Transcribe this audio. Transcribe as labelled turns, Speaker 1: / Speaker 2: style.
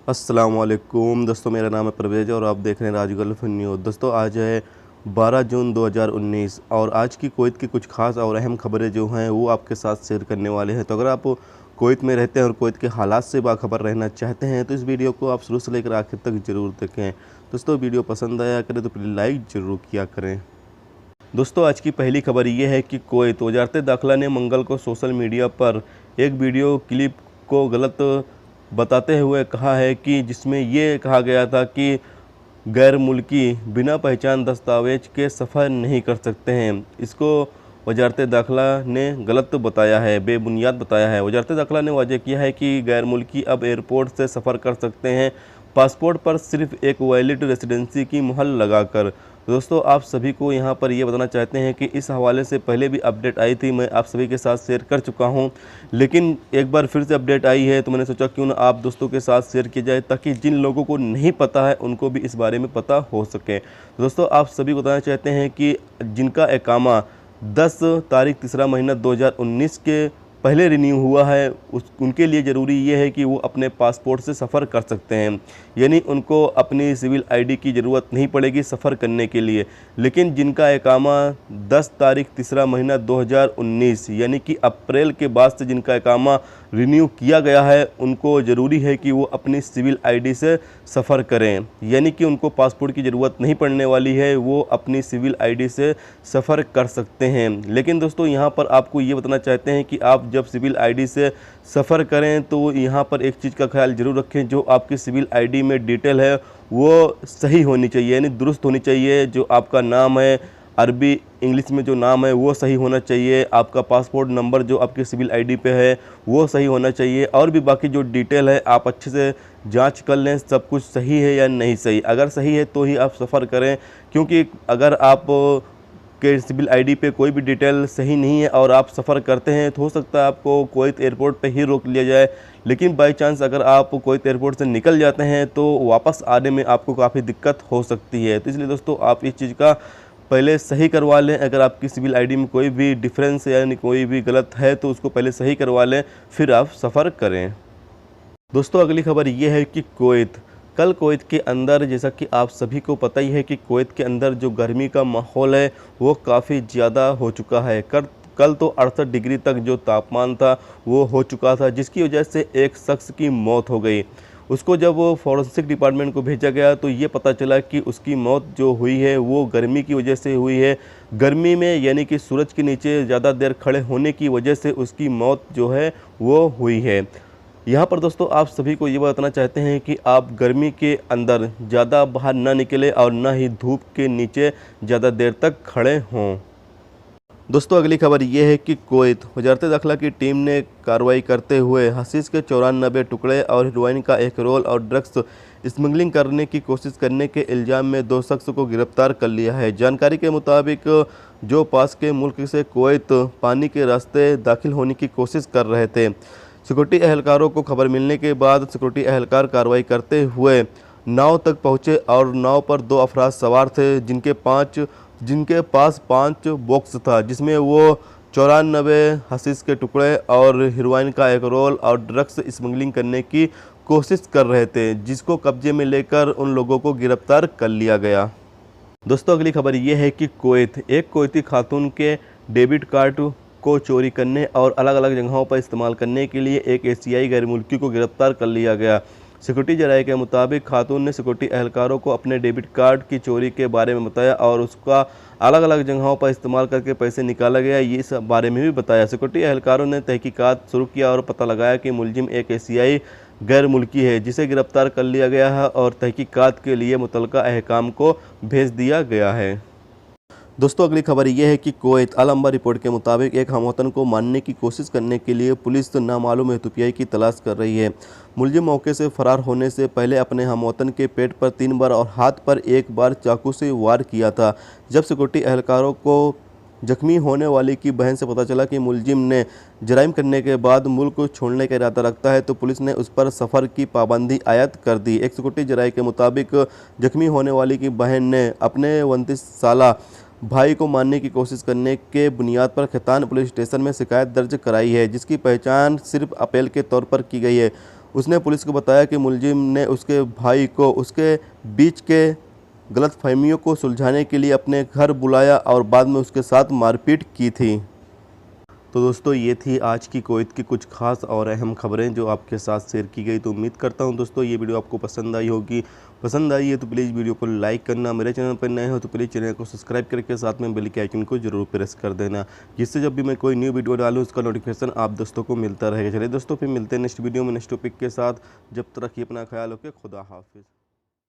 Speaker 1: अस्सलामुअलैकुम दोस्तों, मेरा नाम है परवेज और आप देख रहे हैं राज गल्फ न्यूज़। दोस्तों, आज है 12 जून 2019 और आज की कुवैत की कुछ खास और अहम खबरें जो हैं वो आपके साथ शेयर करने वाले हैं। तो अगर आप कुवैत में रहते हैं और कुवैत के हालात से बाखबर रहना चाहते हैं तो इस वीडियो को आप शुरू से लेकर आखिर तक ज़रूर देखें। दोस्तों, वीडियो पसंद आया करें तो प्लीज़ लाइक ज़रूर किया करें। दोस्तों, आज की पहली खबर ये है कि कुवैत वजारत दाखिला ने मंगल को सोशल मीडिया पर एक वीडियो क्लिप को गलत बताते हुए कहा है कि जिसमें ये कहा गया था कि गैर मुल्की बिना पहचान दस्तावेज के सफ़र नहीं कर सकते हैं। इसको वजारत दाखिला ने गलत बताया है, बेबुनियाद बताया है। वजारत दाखिला ने वाज़ेह किया है कि गैर मुल्की अब एयरपोर्ट से सफ़र कर सकते हैं पासपोर्ट पर सिर्फ एक वैलिड रेसिडेंसी की मुहर लगाकर। दोस्तों, आप सभी को यहाँ पर ये बताना चाहते हैं कि इस हवाले से पहले भी अपडेट आई थी, मैं आप सभी के साथ शेयर कर चुका हूँ, लेकिन एक बार फिर से अपडेट आई है तो मैंने सोचा क्यों ना आप दोस्तों के साथ शेयर किया जाए ताकि जिन लोगों को नहीं पता है उनको भी इस बारे में पता हो सके। दोस्तों, आप सभी को बताना चाहते हैं कि जिनका इकामा 10 तारीख तीसरा महीना 2019 के पहले रिन्यू हुआ है उनके लिए ज़रूरी ये है कि वो अपने पासपोर्ट से सफ़र कर सकते हैं, यानी उनको अपनी सिविल आईडी की ज़रूरत नहीं पड़ेगी सफ़र करने के लिए। लेकिन जिनका इकामा 10 तारीख तीसरा महीना 2019 यानी कि अप्रैल के बाद से जिनका इकामा रिन्यू किया गया है उनको ज़रूरी है कि वो अपनी सिविल आईडी से सफ़र करें, यानी कि उनको पासपोर्ट की ज़रूरत नहीं पड़ने वाली है, वो अपनी सिविल आईडी से सफ़र कर सकते हैं। लेकिन दोस्तों, यहाँ पर आपको ये बताना चाहते हैं कि आप जब सिविल आईडी से सफ़र करें तो यहाँ पर एक चीज़ का ख्याल ज़रूर रखें, जो आपकी सिविल आईडी में डिटेल है वो सही होनी चाहिए, यानी दुरुस्त होनी चाहिए। जो आपका नाम है, अरबी इंग्लिश में जो नाम है वो सही होना चाहिए। आपका पासपोर्ट नंबर जो आपकी सिविल आईडी पे है वो सही होना चाहिए, और भी बाकी जो डिटेल है आप अच्छे से जांच कर लें सब कुछ सही है या नहीं सही। अगर सही है तो ही आप सफ़र करें, क्योंकि अगर आप के सिविल आईडी पे कोई भी डिटेल सही नहीं है और आप सफ़र करते हैं तो हो सकता है आपको कुवैत एयरपोर्ट पे ही रोक लिया जाए। लेकिन बाई चांस अगर आप कुवैत एयरपोर्ट से निकल जाते हैं तो वापस आने में आपको काफ़ी दिक्कत हो सकती है। तो इसलिए दोस्तों, आप इस चीज़ का पहले सही करवा लें। अगर आपकी सिविल आईडी में कोई भी डिफरेंस यानी कोई भी गलत है तो उसको पहले सही करवा लें, फिर आप सफ़र करें। दोस्तों, अगली खबर ये है कि कल कुवैत के अंदर, जैसा कि आप सभी को पता ही है कि कुवैत के अंदर जो गर्मी का माहौल है वो काफ़ी ज़्यादा हो चुका है। कल तो 68 डिग्री तक जो तापमान था वो हो चुका था, जिसकी वजह से एक शख्स की मौत हो गई। उसको जब वो फॉरेंसिक डिपार्टमेंट को भेजा गया तो ये पता चला कि उसकी मौत जो हुई है वो गर्मी की वजह से हुई है। गर्मी में यानी कि सूरज के नीचे ज़्यादा देर खड़े होने की वजह से उसकी मौत जो है वो हुई है। यहाँ पर दोस्तों, आप सभी को ये बताना चाहते हैं कि आप गर्मी के अंदर ज़्यादा बाहर ना निकलें और ना ही धूप के नीचे ज़्यादा देर तक खड़े हों। दोस्तों, अगली खबर ये है कि कुवैत वजारत दाखिला की टीम ने कार्रवाई करते हुए हशीश के 94 टुकड़े और हेरोइन का एक रोल और ड्रग्स स्मगलिंग करने की कोशिश करने के इल्ज़ाम में 2 शख्स को गिरफ्तार कर लिया है। जानकारी के मुताबिक जो पास के मुल्क से कुवैत पानी के रास्ते दाखिल होने की कोशिश कर रहे थे। सिक्योरिटी एहलकारों को खबर मिलने के बाद सिक्योरिटी एहलकार कार्रवाई करते हुए नाव तक पहुंचे और नाव पर 2 अफराद सवार थे जिनके पास 5 बॉक्स था, जिसमें वो 94 हशीश के टुकड़े और हेरोइन का एक रोल और ड्रग्स स्मगलिंग करने की कोशिश कर रहे थे, जिसको कब्जे में लेकर उन लोगों को गिरफ्तार कर लिया गया। दोस्तों, अगली खबर ये है कि एक कुवैती खातून के डेबिट कार्ड को चोरी करने और अलग अलग जगहों पर इस्तेमाल करने के लिए एक एशियाई गैर मुल्की को गिरफ्तार कर लिया गया। सिक्योरिटी जराये के मुताबिक खातून ने सिक्योरिटी एहलकारों को अपने डेबिट कार्ड की चोरी के बारे में बताया और उसका अलग अलग जगहों पर इस्तेमाल करके पैसे निकाला गया, ये इस बारे में भी बताया। सिक्योरिटी एहलकारों ने तहकीकात शुरू किया और पता लगाया कि मुलजिम एक एशियाई गैर मुल्की है जिसे गिरफ्तार कर लिया गया है और तहकीकात के लिए मुतल्लिका अहकाम को भेज दिया गया है। दोस्तों, अगली खबर यह है कि कुवैत अल अंबा रिपोर्ट के मुताबिक एक हमवतन को मारने की कोशिश करने के लिए पुलिस नामालूम एहतियाती की तलाश कर रही है। मुलजिम मौके से फरार होने से पहले अपने हमवतन के पेट पर 3 बार और हाथ पर 1 बार चाकू से वार किया था। जब सिक्योरिटी एहलकारों को जख्मी होने वाली की बहन से पता चला कि मुलजिम ने जराइम करने के बाद मुल्क को छोड़ने का इरादा रखता है तो पुलिस ने उस पर सफ़र की पाबंदी आयद कर दी। एक सिक्योरिटी जराये के मुताबिक जख्मी होने वाली की बहन ने अपने 29 साला भाई को मारने की कोशिश करने के बुनियाद पर खैतान पुलिस स्टेशन में शिकायत दर्ज कराई है, जिसकी पहचान सिर्फ अपील के तौर पर की गई है। उसने पुलिस को बताया कि मुलजिम ने उसके भाई को उसके बीच के गलतफहमियों को सुलझाने के लिए अपने घर बुलाया और बाद में उसके साथ मारपीट की थी। तो दोस्तों ये थी आज की कुवैत की कुछ खास और अहम खबरें जो आपके साथ शेयर की गई। तो उम्मीद करता हूं दोस्तों ये वीडियो आपको पसंद आई होगी। पसंद आई है तो प्लीज़ वीडियो को लाइक करना, मेरे चैनल पर नए हो तो प्लीज़ चैनल को सब्सक्राइब करके साथ में बेल के आइकन को जरूर प्रेस कर देना, जिससे जब भी मैं कोई न्यू वीडियो डालूँ उसका नोटिफिकेशन आप दोस्तों को मिलता रहेगा। चलिए दोस्तों फिर मिलते हैं नेक्स्ट वीडियो में नेक्स्ट टॉपिक के साथ। जब तक रखिए अपना ख्याल, ओके, खुदा हाफिज़।